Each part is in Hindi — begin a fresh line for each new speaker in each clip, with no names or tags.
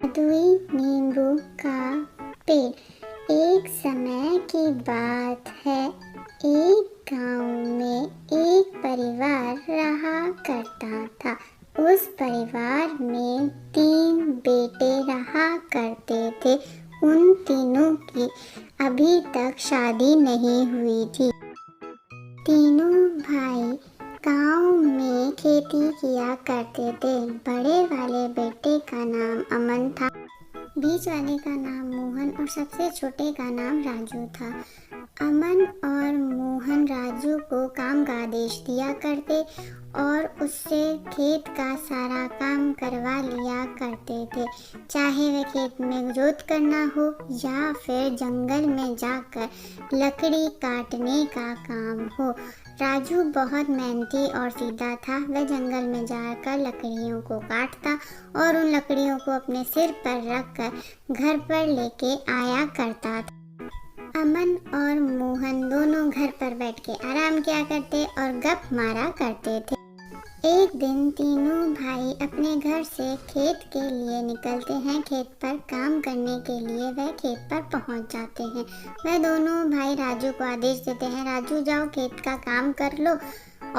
जादुई नींबू का पेड़। एक समय की बात है, एक गांव में एक परिवार रहा करता था। उस परिवार में 3 बेटे रहा करते थे। उन तीनों की अभी तक शादी नहीं हुई थी। तीनों भाई गांव में खेती किया करते थे। बड़े वाले बेटे का नाम अमन था, बीच वाले का नाम मोहन और सबसे छोटे का नाम राजू था। अमन और मोहन राजू को काम का आदेश दिया करते और उससे खेत का सारा काम करवा लिया करते थे, चाहे वह खेत में जोत करना हो या फिर जंगल में जाकर लकड़ी काटने का काम हो। राजू बहुत मेहनती और सीधा था। वह जंगल में जाकर लकड़ियों को काटता और उन लकड़ियों को अपने सिर पर रखकर घर पर लेके आया करता था। अमन और मोहन दोनों घर पर बैठ के आराम किया करते और गप मारा करते थे। एक दिन तीनों भाई अपने घर से खेत के लिए निकलते हैं। खेत पर काम करने के लिए वह खेत पर पहुंच जाते हैं। वह दोनों भाई राजू को आदेश देते हैं, राजू जाओ खेत का काम कर लो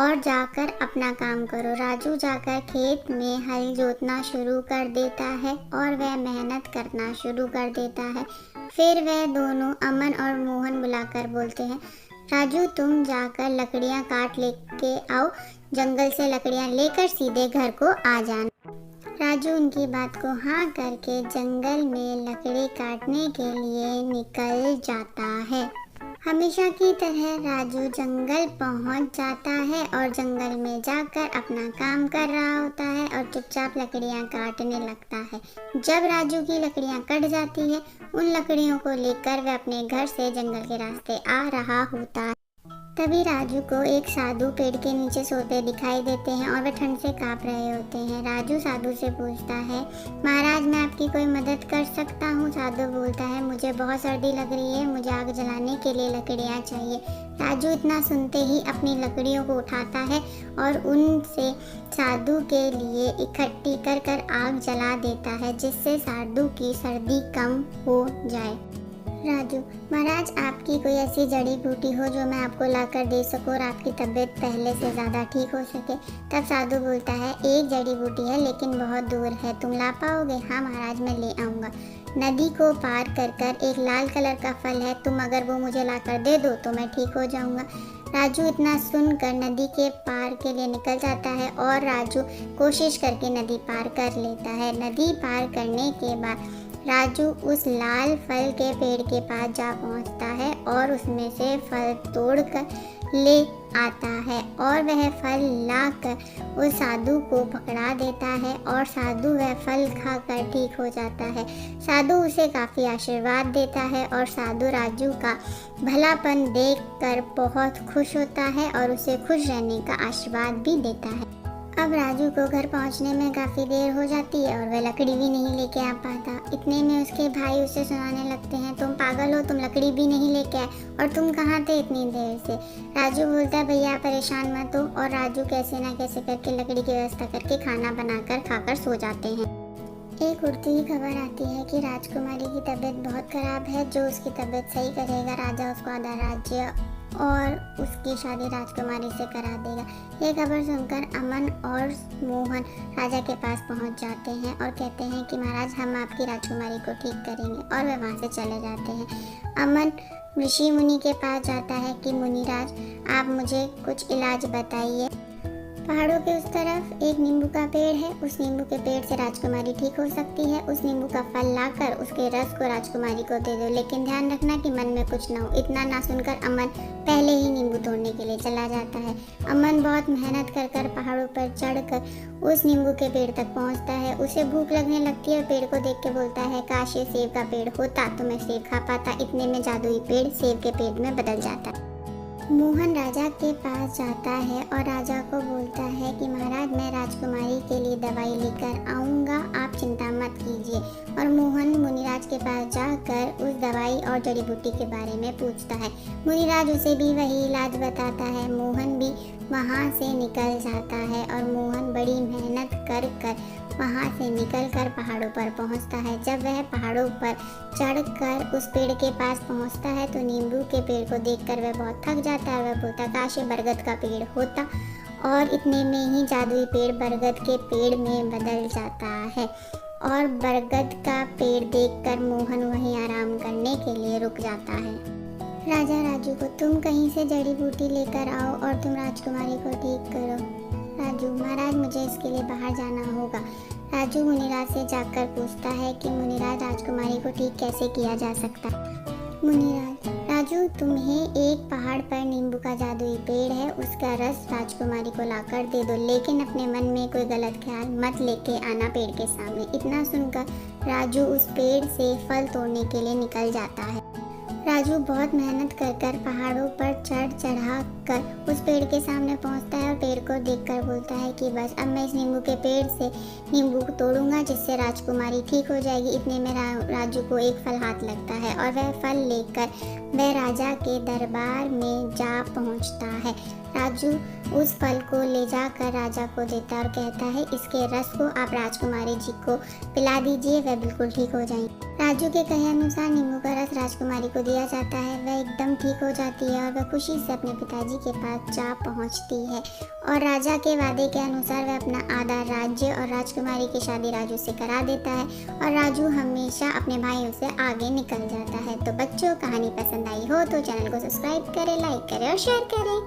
और जाकर अपना काम करो। राजू जाकर खेत में हल जोतना शुरू कर देता है और वह मेहनत करना शुरू कर देता है। फिर वह दोनों अमन और मोहन बुलाकर बोलते हैं, राजू तुम जाकर लकड़ियाँ काट लेके आओ, जंगल से लकड़ियाँ लेकर सीधे घर को आ जाना। राजू उनकी बात को हाँ करके जंगल में लकड़ी काटने के लिए निकल जाता है। हमेशा की तरह राजू जंगल पहुंच जाता है और जंगल में जाकर अपना काम कर रहा होता है और चुपचाप लकड़ियां काटने लगता है। जब राजू की लकड़ियां कट जाती है, उन लकड़ियों को लेकर वह अपने घर से जंगल के रास्ते आ रहा होता है। तभी राजू को एक साधु पेड़ के नीचे सोते दिखाई देते हैं और वे ठंड से कांप रहे होते हैं। राजू साधु से पूछता है, महाराज मैं आपकी कोई मदद कर सकता हूँ? साधु बोलता है, मुझे बहुत सर्दी लग रही है, मुझे आग जलाने के लिए लकड़ियाँ चाहिए। राजू इतना सुनते ही अपनी लकड़ियों को उठाता है और उनसे साधु के लिए इकट्ठी कर कर आग जला देता है, जिससे साधु की सर्दी कम हो जाए। राजू, महाराज आपकी कोई ऐसी जड़ी बूटी हो जो मैं आपको लाकर दे सकूं और आपकी तबीयत पहले से ज़्यादा ठीक हो सके। तब साधु बोलता है, एक जड़ी बूटी है लेकिन बहुत दूर है, तुम ला पाओगे? हाँ महाराज मैं ले आऊँगा। नदी को पार कर कर एक लाल कलर का फल है, तुम अगर वो मुझे लाकर दे दो तो मैं ठीक हो जाऊँगा। राजू इतना सुनकर नदी के पार के लिए निकल जाता है और राजू कोशिश करके नदी पार कर लेता है। नदी पार करने के बाद राजू उस लाल फल के पेड़ के पास जा पहुंचता है और उसमें से फल तोड़कर ले आता है और वह फल लाकर उस साधु को पकड़ा देता है और साधु वह फल खाकर ठीक हो जाता है। साधु उसे काफ़ी आशीर्वाद देता है और साधु राजू का भलापन देखकर बहुत खुश होता है और उसे खुश रहने का आशीर्वाद भी देता है। अब राजू को घर पहुंचने में काफ़ी देर हो जाती है और वह लकड़ी भी नहीं लेके आ पाता। इतने में उसके भाई उसे सुनाने लगते हैं, तुम पागल हो, तुम लकड़ी भी नहीं लेके आए और तुम कहाँ थे इतनी देर से? राजू बोलता है, भैया परेशान मत हो। और राजू कैसे ना कैसे करके लकड़ी की व्यवस्था करके खाना बनाकर खाकर सो जाते हैं। एक उड़ती ही खबर आती है कि राजकुमारी की तबीयत बहुत खराब है। जो उसकी तबीयत सही करेगा राजा उसको आधा राज्य और उसकी शादी राजकुमारी से करा देगा। ये खबर सुनकर अमन और मोहन राजा के पास पहुंच जाते हैं और कहते हैं कि महाराज हम आपकी राजकुमारी को ठीक करेंगे, और वे वहां से चले जाते हैं। अमन ऋषि मुनि के पास जाता है कि मुनिराज आप मुझे कुछ इलाज बताइए। पहाड़ों के उस तरफ एक नींबू का पेड़ है, उस नींबू के पेड़ से राजकुमारी ठीक हो सकती है। उस नींबू का फल लाकर उसके रस को राजकुमारी को दे दो, लेकिन ध्यान रखना कि मन में कुछ ना हो। इतना ना सुनकर अमन पहले ही नींबू तोड़ने के लिए चला जाता है। अमन बहुत मेहनत कर कर पहाड़ों पर चढ़कर उस नींबू के पेड़ तक पहुंचता है। उसे भूख लगने लगती है और पेड़ को देख के बोलता है, काश ये सेब का पेड़ होता तो मैं सेब खा पाता। इतने में जादुई पेड़ सेब के पेड़ में बदल जाता है। मोहन राजा के पास जाता है और राजा को बोलता है कि महाराज मैं राजकुमारी के लिए दवाई लेकर आऊँगा, आप चिंता मत कीजिए। और मोहन मुनिराज के पास जाकर उस दवाई और जड़ी बूटी के बारे में पूछता है। मुनिराज उसे भी वही इलाज बताता है। मोहन भी वहाँ से निकल जाता है और मोहन बड़ी मेहनत कर कर वहाँ से निकलकर पहाड़ों पर पहुँचता है। जब वह पहाड़ों पर चढ़कर उस पेड़ के पास पहुँचता है तो नींबू के पेड़ को देखकर वह बहुत थक जाता है। वह बोलता काश ये बरगद का पेड़ होता, और इतने में ही जादुई पेड़ बरगद के पेड़ में बदल जाता है और बरगद का पेड़ देखकर मोहन वहीं आराम करने के लिए रुक जाता है। राजा राजू को तुम कहीं से जड़ी बूटी लेकर आओ और तुम राजकुमारी को ठीक करो। राजू महाराज मुझे इसके लिए बाहर जाना होगा। राजू मुनिराज से जाकर पूछता है कि मुनिराज राजकुमारी को ठीक कैसे किया जा सकता है। मुनिराज राजू तुम्हें एक पहाड़ पर नींबू का जादुई पेड़ है, उसका रस राजकुमारी को लाकर दे दो, लेकिन अपने मन में कोई गलत ख्याल मत लेके आना पेड़ के सामने। इतना सुनकर राजू उस पेड़ से फल तोड़ने के लिए निकल जाता है। राजू बहुत मेहनत कर पहाड़ों पर चढ़ा कर उस पेड़ के सामने पहुंचता है और पेड़ को देखकर बोलता है कि बस अब मैं इस नींबू के पेड़ से नींबू को तोड़ूंगा जिससे राजकुमारी ठीक हो जाएगी। इतने में राजू को एक फल हाथ लगता है और वह फल लेकर वह राजा के दरबार में जा पहुंचता है। राजू उस फल को ले जाकर राजा को देता और कहता है इसके रस को आप राजकुमारी जी को पिला दीजिए, वह बिल्कुल ठीक हो जाएंगी। राजू के कहे अनुसार नींबू का रस राजकुमारी को दिया जाता है। वह एकदम ठीक हो जाती है और वह खुशी से अपने पिताजी के पास जा पहुंचती है और राजा के वादे के अनुसार वह अपना आधा राज्य और राजकुमारी की शादी राजू से करा देता है और राजू हमेशा अपने भाइयों से आगे निकल जाता है। तो बच्चों, कहानी पसंद आई हो तो चैनल को सब्सक्राइब करें, लाइक करें और शेयर करें।